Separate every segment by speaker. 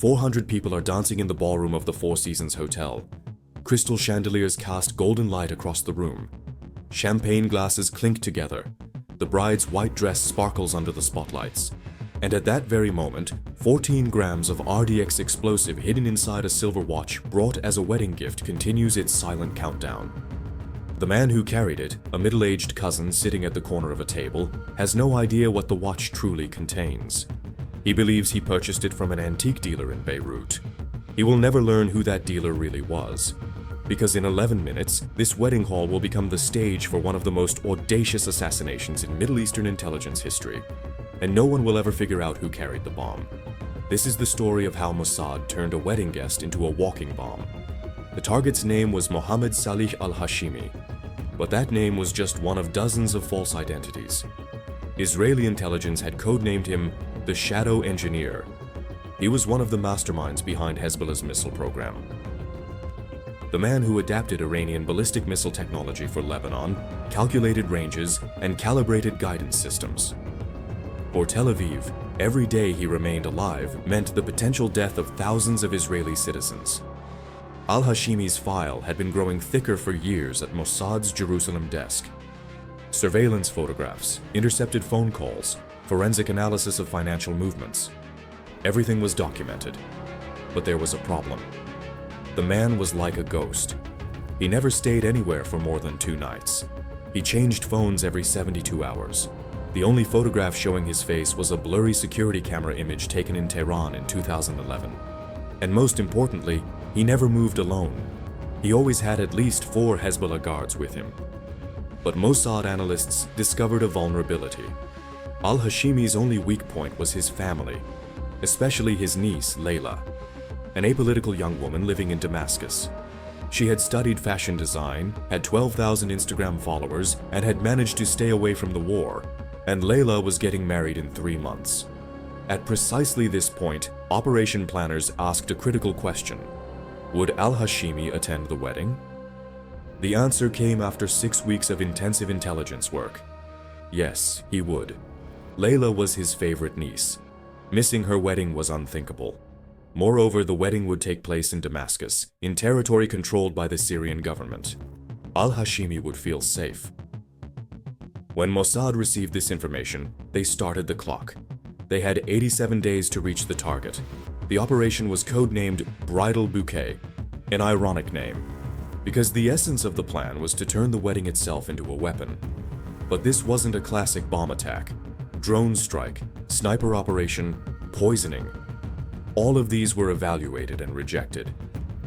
Speaker 1: 400 people are dancing in the ballroom of the Four Seasons Hotel. Crystal chandeliers cast golden light across the room. Champagne glasses clink together. The bride's white dress sparkles under the spotlights. And at that very moment, 14 grams of RDX explosive hidden inside a silver watch brought as a wedding gift continues its silent countdown. The man who carried it, a middle-aged cousin sitting at the corner of a table, has no idea what the watch truly contains. He believes he purchased it from an antique dealer in Beirut. He will never learn who that dealer really was, because in 11 minutes, this wedding hall will become the stage for one of the most audacious assassinations in Middle Eastern intelligence history, and no one will ever figure out who carried the bomb. This is the story of how Mossad turned a wedding guest into a walking bomb. The target's name was Mohammed Salih al-Hashimi, but that name was just one of dozens of false identities. Israeli intelligence had codenamed him the Shadow Engineer. He was one of the masterminds behind Hezbollah's missile program. The man who adapted Iranian ballistic missile technology for Lebanon, calculated ranges, and calibrated guidance systems. For Tel Aviv, every day he remained alive meant the potential death of thousands of Israeli citizens. Al-Hashimi's file had been growing thicker for years at Mossad's Jerusalem desk. Surveillance photographs, intercepted phone calls, forensic analysis of financial movements. Everything was documented, but there was a problem. The man was like a ghost. He never stayed anywhere for more than 2 nights. He changed phones every 72 hours. The only photograph showing his face was a blurry security camera image taken in Tehran in 2011. And most importantly, he never moved alone. He always had at least 4 Hezbollah guards with him. But Mossad analysts discovered a vulnerability. Al-Hashimi's only weak point was his family, especially his niece, Layla, an apolitical young woman living in Damascus. She had studied fashion design, had 12,000 Instagram followers, and had managed to stay away from the war, and Layla was getting married in 3 months. At precisely this point, operation planners asked a critical question. Would Al-Hashimi attend the wedding? The answer came after 6 weeks of intensive intelligence work. Yes, he would. Layla was his favorite niece. Missing her wedding was unthinkable. Moreover, the wedding would take place in Damascus, in territory controlled by the Syrian government. Al-Hashimi would feel safe. When Mossad received this information, they started the clock. They had 87 days to reach the target. The operation was codenamed Bridal Bouquet, an ironic name, because the essence of the plan was to turn the wedding itself into a weapon. But this wasn't a classic bomb attack. Drone strike, sniper operation, poisoning. All of these were evaluated and rejected.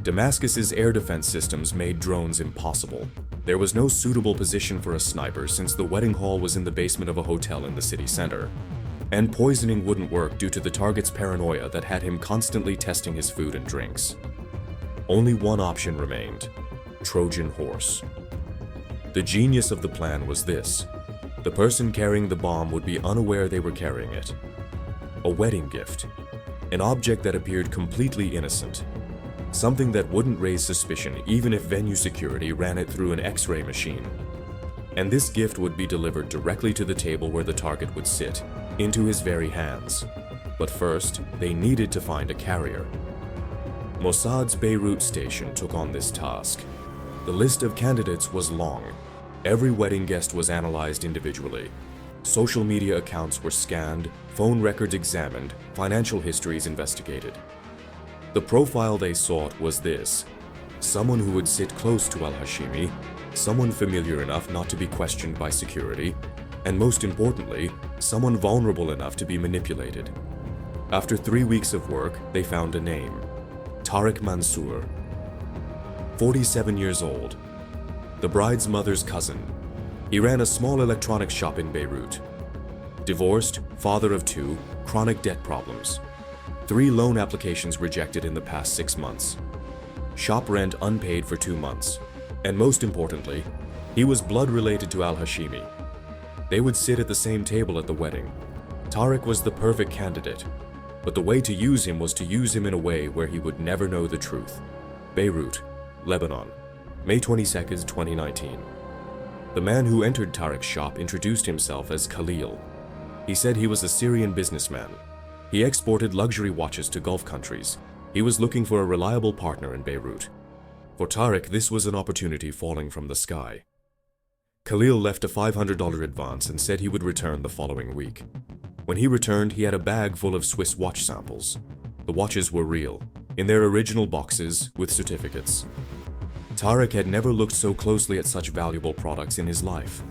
Speaker 1: Damascus's air defense systems made drones impossible. There was no suitable position for a sniper since the wedding hall was in the basement of a hotel in the city center. And poisoning wouldn't work due to the target's paranoia that had him constantly testing his food and drinks. Only one option remained: Trojan horse. The genius of the plan was this: the person carrying the bomb would be unaware they were carrying it. A wedding gift. An object that appeared completely innocent. Something that wouldn't raise suspicion even if venue security ran it through an X-ray machine. And this gift would be delivered directly to the table where the target would sit, into his very hands. But first, they needed to find a carrier. Mossad's Beirut station took on this task. The list of candidates was long. Every wedding guest was analyzed individually. Social media accounts were scanned, phone records examined, financial histories investigated. The profile they sought was this: someone who would sit close to Al-Hashimi, someone familiar enough not to be questioned by security, and most importantly, someone vulnerable enough to be manipulated. After 3 weeks of work, they found a name: Tariq Mansour. 47 years old. The bride's mother's cousin. He ran a small electronics shop in Beirut. Divorced, father of 2, chronic debt problems. 3 loan applications rejected in the past 6 months. Shop rent unpaid for 2 months. And most importantly, he was blood related to Al-Hashimi. They would sit at the same table at the wedding. Tariq was the perfect candidate, but the way to use him was to use him in a way where he would never know the truth. Beirut, Lebanon, May 22, 2019. The man who entered Tariq's shop introduced himself as Khalil. He said he was a Syrian businessman. He exported luxury watches to Gulf countries. He was looking for a reliable partner in Beirut. For Tariq, this was an opportunity falling from the sky. Khalil left a $500 advance and said he would return the following week. When he returned, he had a bag full of Swiss watch samples. The watches were real, in their original boxes with certificates. Tariq had never looked so closely at such valuable products in his life.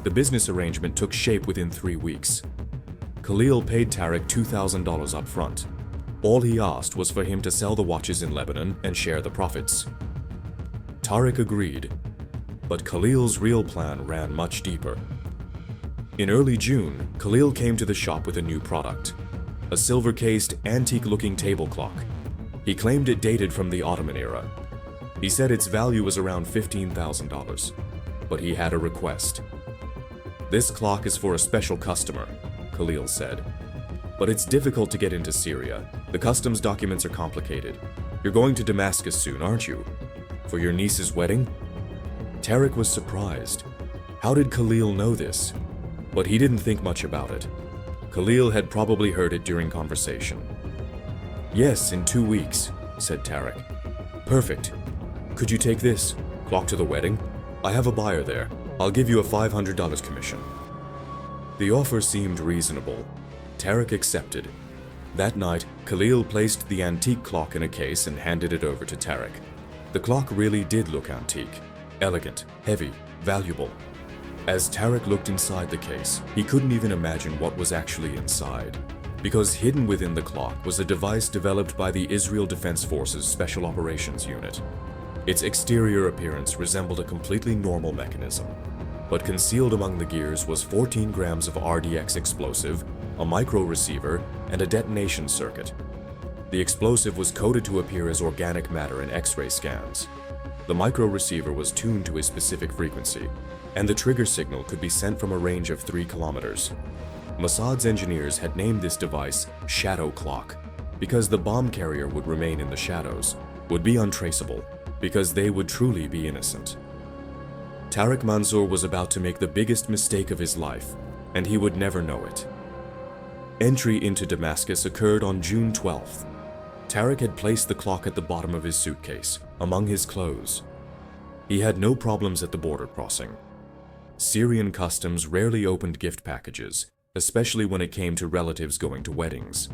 Speaker 1: The business arrangement took shape within 3 weeks. Khalil paid Tariq $2,000 up front. All he asked was for him to sell the watches in Lebanon and share the profits. Tariq agreed, but Khalil's real plan ran much deeper. In early June, Khalil came to the shop with a new product, a silver-cased, antique-looking table clock. He claimed it dated from the Ottoman era. He said its value was around $15,000, but he had a request. "This clock is for a special customer," Khalil said. "But it's difficult to get into Syria. The customs documents are complicated. You're going to Damascus soon, aren't you? For your niece's wedding?" Tariq was surprised. How did Khalil know this? But he didn't think much about it. Khalil had probably heard it during conversation. "Yes, in 2 weeks," said Tariq. "Perfect. Could you take this clock to the wedding? I have a buyer there. I'll give you a $500 commission." The offer seemed reasonable. Tariq accepted. That night, Khalil placed the antique clock in a case and handed it over to Tariq. The clock really did look antique, elegant, heavy, valuable. As Tariq looked inside the case, he couldn't even imagine what was actually inside, because hidden within the clock was a device developed by the Israel Defense Forces Special Operations Unit. Its exterior appearance resembled a completely normal mechanism, but concealed among the gears was 14 grams of RDX explosive, a micro receiver, and a detonation circuit. The explosive was coded to appear as organic matter in X-ray scans. The micro receiver was tuned to a specific frequency, and the trigger signal could be sent from a range of 3 kilometers. Mossad's engineers had named this device Shadow Clock because the bomb carrier would remain in the shadows, would be untraceable, because they would truly be innocent. Tariq Mansour was about to make the biggest mistake of his life, and he would never know it. Entry into Damascus occurred on June 12th. Tariq had placed the clock at the bottom of his suitcase, among his clothes. He had no problems at the border crossing. Syrian customs rarely opened gift packages, especially when it came to relatives going to weddings.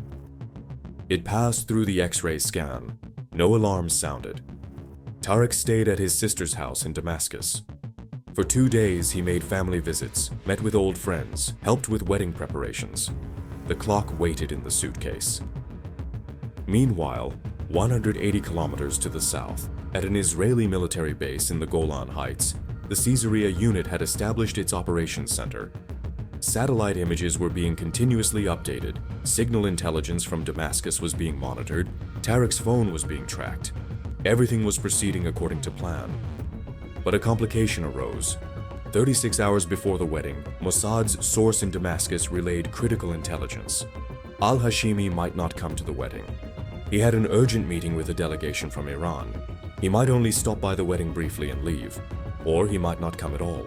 Speaker 1: It passed through the X-ray scan. No alarms sounded. Tariq stayed at his sister's house in Damascus. For 2 days, he made family visits, met with old friends, helped with wedding preparations. The clock waited in the suitcase. Meanwhile, 180 kilometers to the south, at an Israeli military base in the Golan Heights, the Caesarea unit had established its operations center. Satellite images were being continuously updated, signal intelligence from Damascus was being monitored, Tariq's phone was being tracked. Everything was proceeding according to plan. But a complication arose. 36 hours before the wedding, Mossad's source in Damascus relayed critical intelligence. Al-Hashimi might not come to the wedding. He had an urgent meeting with a delegation from Iran. He might only stop by the wedding briefly and leave, or he might not come at all.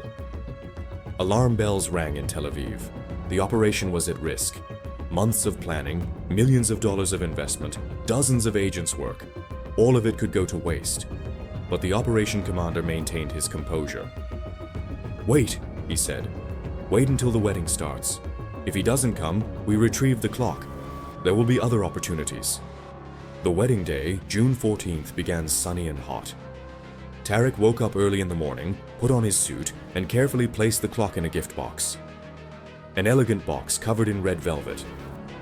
Speaker 1: Alarm bells rang in Tel Aviv. The operation was at risk. Months of planning, millions of dollars of investment, dozens of agents' work. All of it could go to waste. But the operation commander maintained his composure. "Wait," he said. "Wait until the wedding starts. If he doesn't come, we retrieve the clock. There will be other opportunities." The wedding day, June 14th, began sunny and hot. Tariq woke up early in the morning, put on his suit, and carefully placed the clock in a gift box. An elegant box covered in red velvet.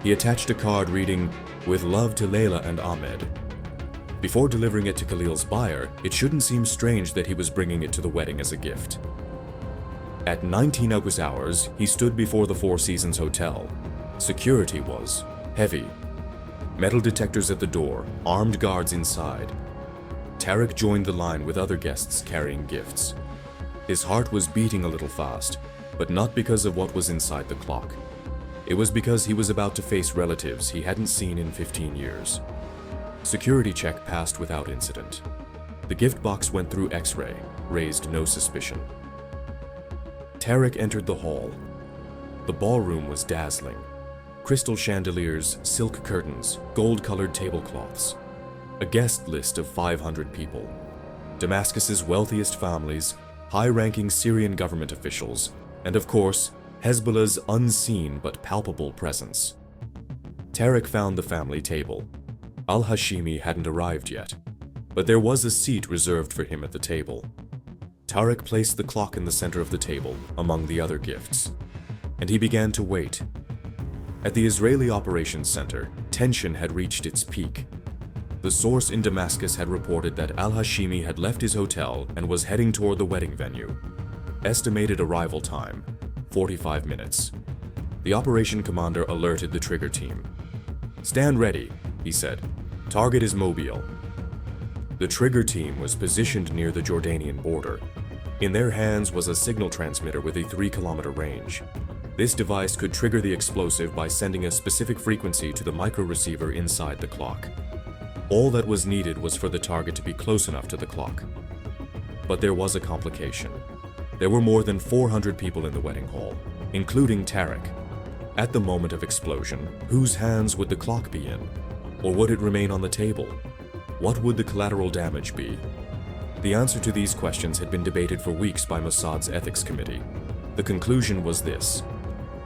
Speaker 1: He attached a card reading, "With love to Layla and Ahmed." Before delivering it to Khalil's buyer, it shouldn't seem strange that he was bringing it to the wedding as a gift. At 19 August hours, he stood before the Four Seasons Hotel. Security was heavy. Metal detectors at the door, armed guards inside. Tariq joined the line with other guests carrying gifts. His heart was beating a little fast, but not because of what was inside the clock. It was because he was about to face relatives he hadn't seen in 15 years. Security check passed without incident. The gift box went through X-ray, raised no suspicion. Tariq entered the hall. The ballroom was dazzling. crystal chandeliers, silk curtains, gold-colored tablecloths. A guest list of 500 people. Damascus's wealthiest families, high-ranking Syrian government officials, and of course, Hezbollah's unseen but palpable presence. Tarek found the family table. Al-Hashimi hadn't arrived yet, but there was a seat reserved for him at the table. Tarek placed the clock in the center of the table, among the other gifts, and he began to wait. At the Israeli Operations Center, tension had reached its peak. The source in Damascus had reported that Al-Hashimi had left his hotel and was heading toward the wedding venue. Estimated arrival time, 45 minutes. The operation commander alerted the trigger team. "Stand ready," he said. "Target is mobile." The trigger team was positioned near the Jordanian border. In their hands was a signal transmitter with a 3-kilometer range. This device could trigger the explosive by sending a specific frequency to the micro receiver inside the clock. All that was needed was for the target to be close enough to the clock. But there was a complication. There were more than 400 people in the wedding hall, including Tarek. At the moment of explosion, whose hands would the clock be in? Or would it remain on the table? What would the collateral damage be? The answer to these questions had been debated for weeks by Mossad's ethics committee. The conclusion was this: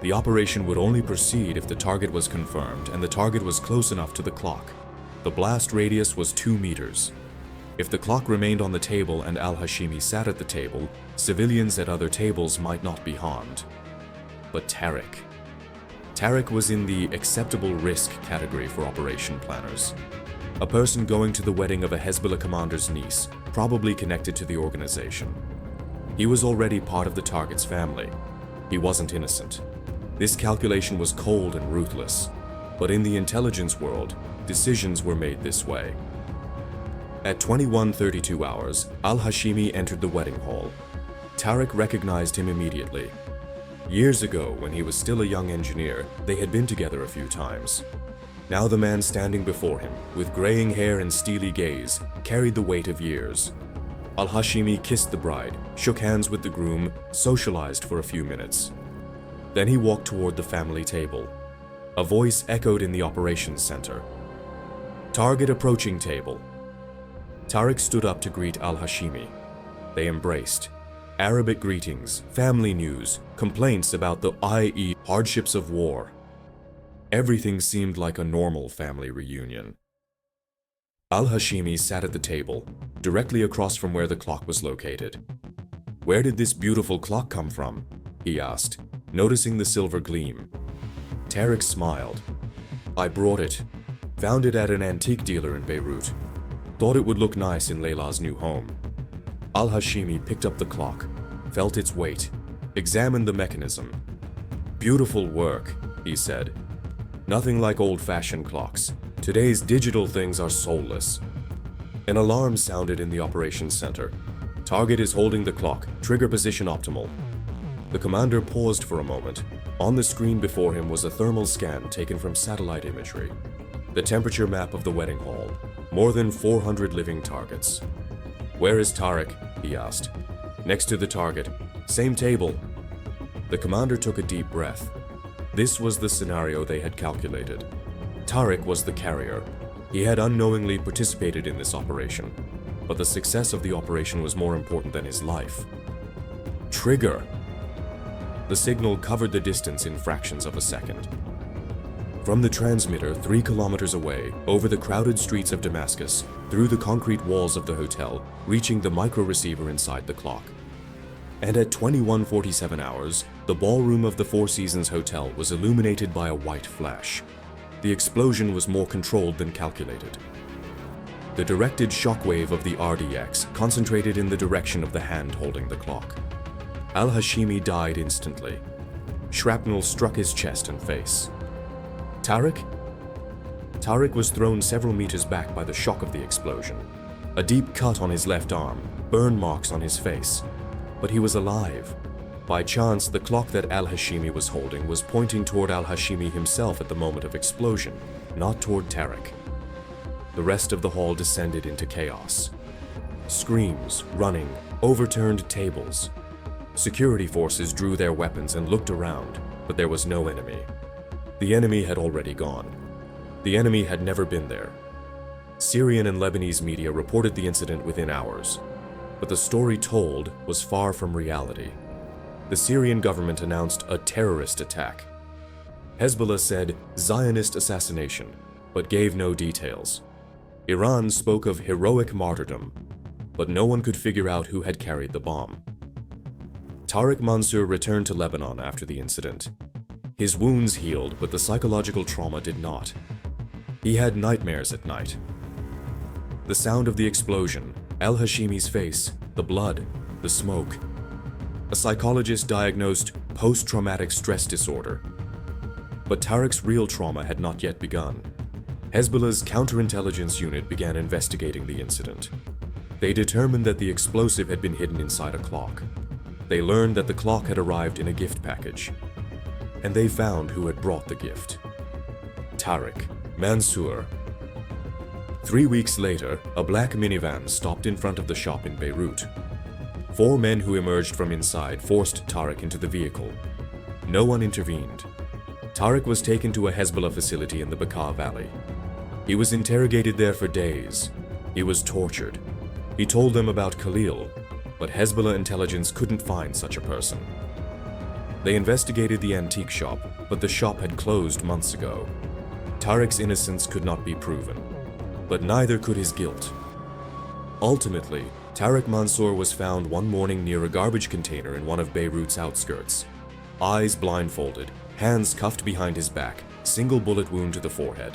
Speaker 1: the operation would only proceed if the target was confirmed and the target was close enough to the clock. The blast radius was 2 meters. If the clock remained on the table and Al-Hashimi sat at the table, civilians at other tables might not be harmed. But Tarek. Tarek was in the acceptable risk category for operation planners. A person going to the wedding of a Hezbollah commander's niece, probably connected to the organization. He was already part of the target's family. He wasn't innocent. This calculation was cold and ruthless. But in the intelligence world, decisions were made this way. At 21:32 hours, Al-Hashimi entered the wedding hall. Tarek recognized him immediately. Years ago, when he was still a young engineer, they had been together a few times. Now the man standing before him, with graying hair and steely gaze, carried the weight of years. Al-Hashimi kissed the bride, shook hands with the groom, socialized for a few minutes. Then he walked toward the family table. A voice echoed in the operations center. "Target approaching table." Tarek stood up to greet Al-Hashimi. They embraced. Arabic greetings, family news, complaints about the i.e. hardships of war. Everything seemed like a normal family reunion. Al-Hashimi sat at the table, directly across from where the clock was located. "Where did this beautiful clock come from?" he asked, noticing the silver gleam. Tarek smiled. "I brought it. Found it at an antique dealer in Beirut. Thought it would look nice in Layla's new home." Al-Hashimi picked up the clock, felt its weight, examined the mechanism. "Beautiful work," he said. "Nothing like old-fashioned clocks. Today's digital things are soulless." An alarm sounded in the operations center. "Target is holding the clock. Trigger position optimal." The commander paused for a moment. On the screen before him was a thermal scan taken from satellite imagery. The temperature map of the wedding hall. More than 400 living targets. "Where is Tarek?" he asked. "Next to the target. Same table." The commander took a deep breath. This was the scenario they had calculated. Tarek was the carrier. He had unknowingly participated in this operation, but the success of the operation was more important than his life. Trigger! The signal covered the distance in fractions of a second. From the transmitter 3 kilometers away, over the crowded streets of Damascus, through the concrete walls of the hotel, reaching the micro receiver inside the clock. And at 21:47 hours, the ballroom of the Four Seasons Hotel was illuminated by a white flash. The explosion was more controlled than calculated. The directed shockwave of the RDX concentrated in the direction of the hand holding the clock. Al-Hashimi died instantly. Shrapnel struck his chest and face. Tarek? Tarek was thrown several meters back by the shock of the explosion. A deep cut on his left arm, burn marks on his face. But he was alive. By chance, the clock that Al-Hashimi was holding was pointing toward Al-Hashimi himself at the moment of explosion, not toward Tarek. The rest of the hall descended into chaos. Screams, running, overturned tables. Security forces drew their weapons and looked around, but there was no enemy. The enemy had already gone. The enemy had never been there. Syrian and Lebanese media reported the incident within hours, but the story told was far from reality. The Syrian government announced a terrorist attack. Hezbollah said Zionist assassination, but gave no details. Iran spoke of heroic martyrdom, but no one could figure out who had carried the bomb. Tariq Mansour returned to Lebanon after the incident. His wounds healed, but the psychological trauma did not. He had nightmares at night. The sound of the explosion, al-Hashimi's face, the blood, the smoke. A psychologist diagnosed post-traumatic stress disorder. But Tariq's real trauma had not yet begun. Hezbollah's counterintelligence unit began investigating the incident. They determined that the explosive had been hidden inside a clock. They learned that the clock had arrived in a gift package. And they found who had brought the gift. Tariq Mansour. 3 weeks later, a black minivan stopped in front of the shop in Beirut. 4 men who emerged from inside forced Tariq into the vehicle. No one intervened. Tariq was taken to a Hezbollah facility in the Bekaa Valley. He was interrogated there for days. He was tortured. He told them about Khalil, but Hezbollah intelligence couldn't find such a person. They investigated the antique shop, but the shop had closed months ago. Tariq's innocence could not be proven, but neither could his guilt. Ultimately, Tariq Mansour was found one morning near a garbage container in one of Beirut's outskirts. Eyes blindfolded, hands cuffed behind his back, single bullet wound to the forehead.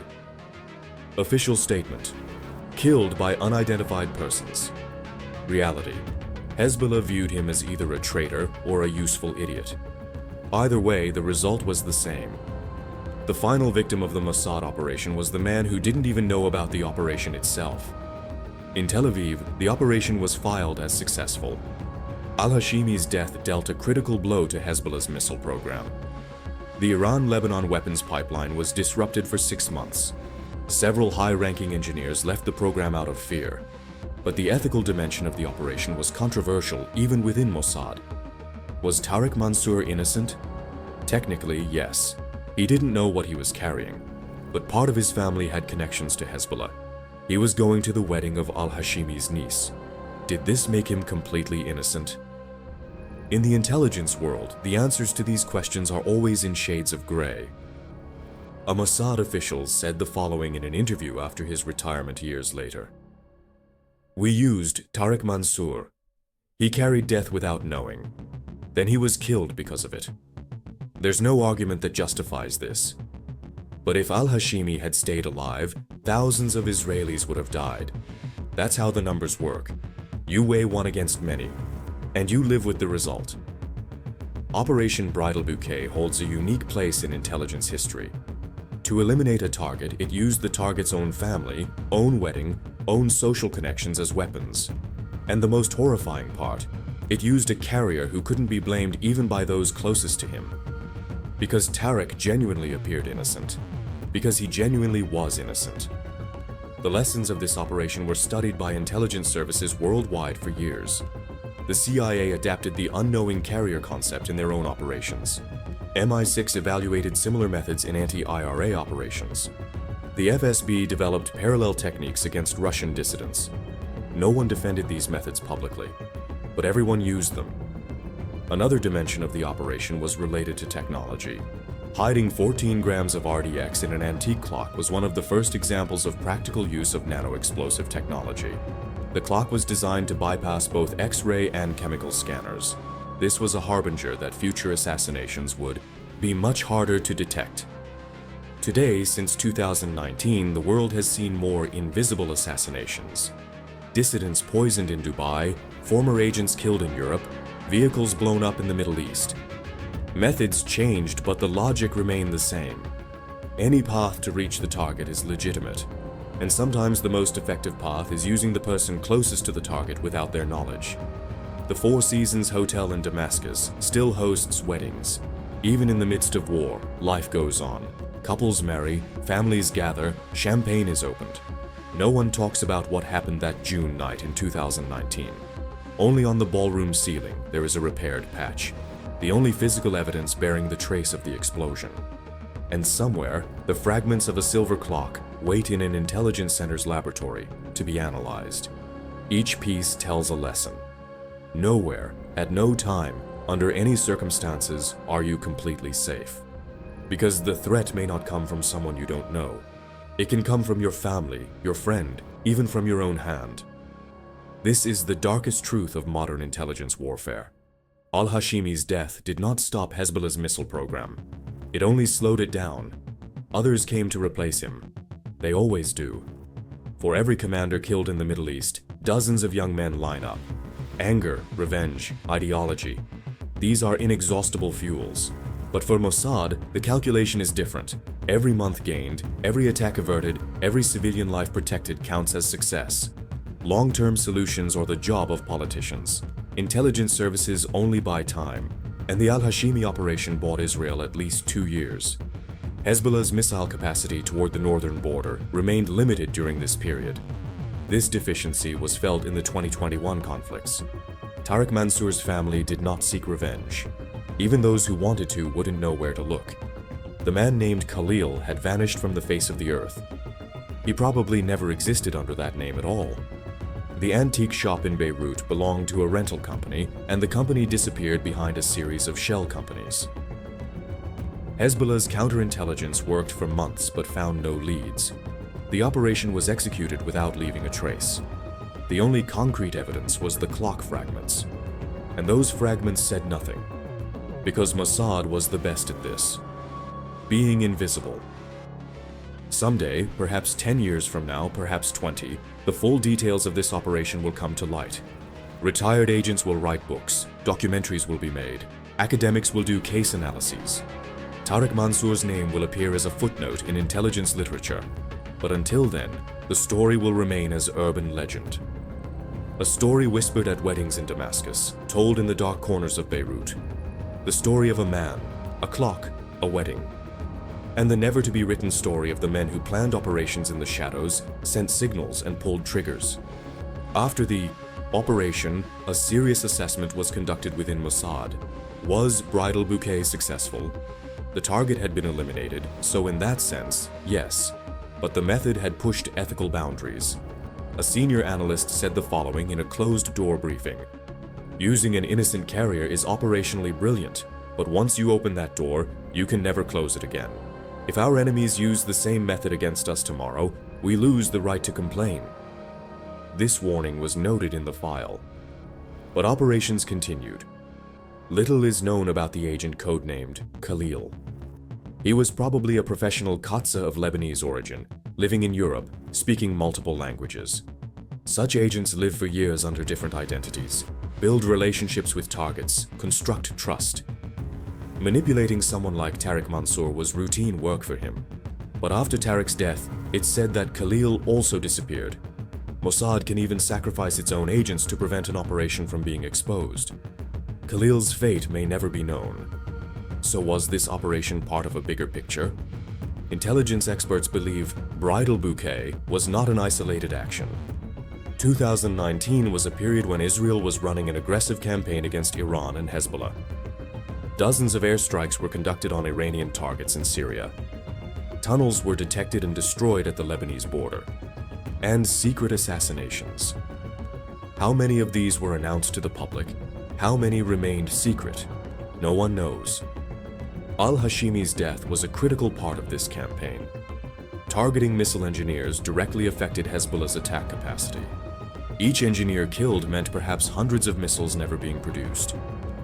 Speaker 1: Official statement: killed by unidentified persons. Reality: Hezbollah viewed him as either a traitor or a useful idiot. Either way, the result was the same. The final victim of the Mossad operation was the man who didn't even know about the operation itself. In Tel Aviv, the operation was filed as successful. Al-Hashimi's death dealt a critical blow to Hezbollah's missile program. The Iran-Lebanon weapons pipeline was disrupted for 6 months. Several high-ranking engineers left the program out of fear. But the ethical dimension of the operation was controversial even within Mossad. Was Tariq Mansour innocent? Technically, yes. He didn't know what he was carrying, but part of his family had connections to Hezbollah. He was going to the wedding of al-Hashimi's niece. Did this make him completely innocent? In the intelligence world, the answers to these questions are always in shades of gray. A Mossad official said the following in an interview after his retirement years later. "We used Tariq Mansour. He carried death without knowing. Then he was killed because of it. There's no argument that justifies this. But if al-Hashimi had stayed alive, thousands of Israelis would have died. That's how the numbers work. You weigh one against many, and you live with the result." Operation Bridal Bouquet holds a unique place in intelligence history. To eliminate a target, it used the target's own family, own wedding, own social connections as weapons. And the most horrifying part, it used a carrier who couldn't be blamed even by those closest to him. Because Tariq genuinely appeared innocent. Because he genuinely was innocent. The lessons of this operation were studied by intelligence services worldwide for years. The CIA adapted the unknowing carrier concept in their own operations. MI6 evaluated similar methods in anti-IRA operations. The FSB developed parallel techniques against Russian dissidents. No one defended these methods publicly, but everyone used them. Another dimension of the operation was related to technology. Hiding 14 grams of RDX in an antique clock was one of the first examples of practical use of nano-explosive technology. The clock was designed to bypass both X-ray and chemical scanners. This was a harbinger that future assassinations would be much harder to detect. Today, since 2019, the world has seen more invisible assassinations. Dissidents poisoned in Dubai, former agents killed in Europe, vehicles blown up in the Middle East. Methods changed, but the logic remained the same. Any path to reach the target is legitimate, and sometimes the most effective path is using the person closest to the target without their knowledge. The Four Seasons Hotel in Damascus still hosts weddings. Even in the midst of war, life goes on. Couples marry, families gather, champagne is opened. No one talks about what happened that June night in 2019. Only on the ballroom ceiling there is a repaired patch, the only physical evidence bearing the trace of the explosion. and somewhere, the fragments of a silver clock wait in an intelligence center's laboratory to be analyzed. Each piece tells a lesson. Nowhere, at no time, under any circumstances, are you completely safe. Because the threat may not come from someone you don't know. It can come from your family, your friend, even from your own hand. This is the darkest truth of modern intelligence warfare. Al-Hashimi's death did not stop Hezbollah's missile program. It only slowed it down. Others came to replace him. They always do. For every commander killed in the Middle East, dozens of young men line up. Anger, revenge, ideology. These are inexhaustible fuels. But for Mossad, the calculation is different. Every month gained, every attack averted, every civilian life protected counts as success. Long-term solutions are the job of politicians. Intelligence services only buy time, and the Al-Hashimi operation bought Israel at least 2 years. Hezbollah's missile capacity toward the northern border remained limited during this period. This deficiency was felt in the 2021 conflicts. Tariq Mansour's family did not seek revenge. Even those who wanted to wouldn't know where to look. The man named Khalil had vanished from the face of the earth. He probably never existed under that name at all. The antique shop in Beirut belonged to a rental company, and the company disappeared behind a series of shell companies. Hezbollah's counterintelligence worked for months but found no leads. The operation was executed without leaving a trace. The only concrete evidence was the clock fragments. And those fragments said nothing. Because Mossad was the best at this. Being invisible. Someday, perhaps 10 years from now, perhaps 20, the full details of this operation will come to light. Retired agents will write books, documentaries will be made, academics will do case analyses. Tariq Mansour's name will appear as a footnote in intelligence literature. But until then, the story will remain as urban legend. A story whispered at weddings in Damascus, told in the dark corners of Beirut. The story of a man, a clock, a wedding. And the never-to-be-written story of the men who planned operations in the shadows, sent signals and pulled triggers. After the operation, a serious assessment was conducted within Mossad. Was Bridal Bouquet successful? The target had been eliminated, so in that sense, yes. But the method had pushed ethical boundaries. A senior analyst said the following in a closed-door briefing. Using an innocent carrier is operationally brilliant, but once you open that door, you can never close it again. If our enemies use the same method against us tomorrow, we lose the right to complain. This warning was noted in the file. But operations continued. Little is known about the agent codenamed Khalil. He was probably a professional Qatsa of Lebanese origin, living in Europe, speaking multiple languages. Such agents live for years under different identities, build relationships with targets, construct trust. Manipulating someone like Tariq Mansour was routine work for him. But after Tariq's death, it's said that Khalil also disappeared. Mossad can even sacrifice its own agents to prevent an operation from being exposed. Khalil's fate may never be known. So was this operation part of a bigger picture? Intelligence experts believe Bridal Bouquet was not an isolated action. 2019 was a period when Israel was running an aggressive campaign against Iran and Hezbollah. Dozens of airstrikes were conducted on Iranian targets in Syria. Tunnels were detected and destroyed at the Lebanese border. And secret assassinations. How many of these were announced to the public? How many remained secret? No one knows. Al-Hashimi's death was a critical part of this campaign. Targeting missile engineers directly affected Hezbollah's attack capacity. Each engineer killed meant perhaps hundreds of missiles never being produced.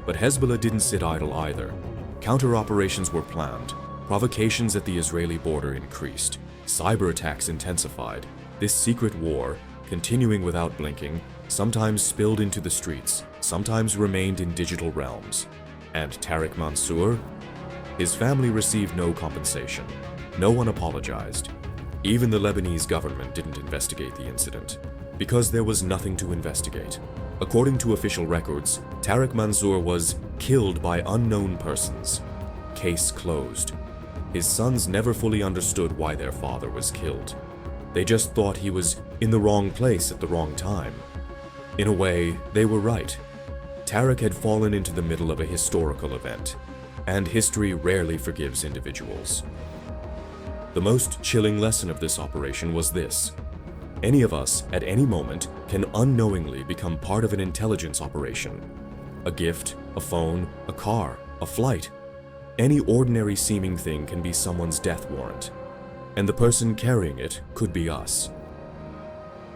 Speaker 1: But Hezbollah didn't sit idle either. Counter-operations were planned. Provocations at the Israeli border increased. Cyber attacks intensified. This secret war, continuing without blinking, sometimes spilled into the streets, sometimes remained in digital realms. And Tariq Mansour? His family received no compensation. No one apologized. Even the Lebanese government didn't investigate the incident, because there was nothing to investigate. According to official records, Tariq Mansour was killed by unknown persons. Case closed. His sons never fully understood why their father was killed. They just thought he was in the wrong place at the wrong time. In a way, they were right. Tariq had fallen into the middle of a historical event, and history rarely forgives individuals. The most chilling lesson of this operation was this: any of us, at any moment, can unknowingly become part of an intelligence operation. A gift, a phone, a car, a flight. Any ordinary seeming thing can be someone's death warrant. And the person carrying it could be us.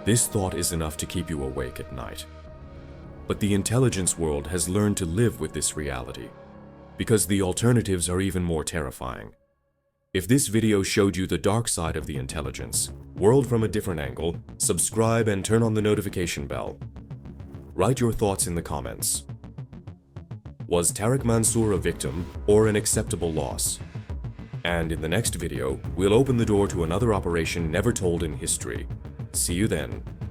Speaker 1: This thought is enough to keep you awake at night. But the intelligence world has learned to live with this reality, because the alternatives are even more terrifying. If this video showed you the dark side of the intelligence, world from a different angle, subscribe and turn on the notification bell. Write your thoughts in the comments. Was Tariq Mansour a victim or an acceptable loss? And in the next video, we'll open the door to another operation never told in history. See you then.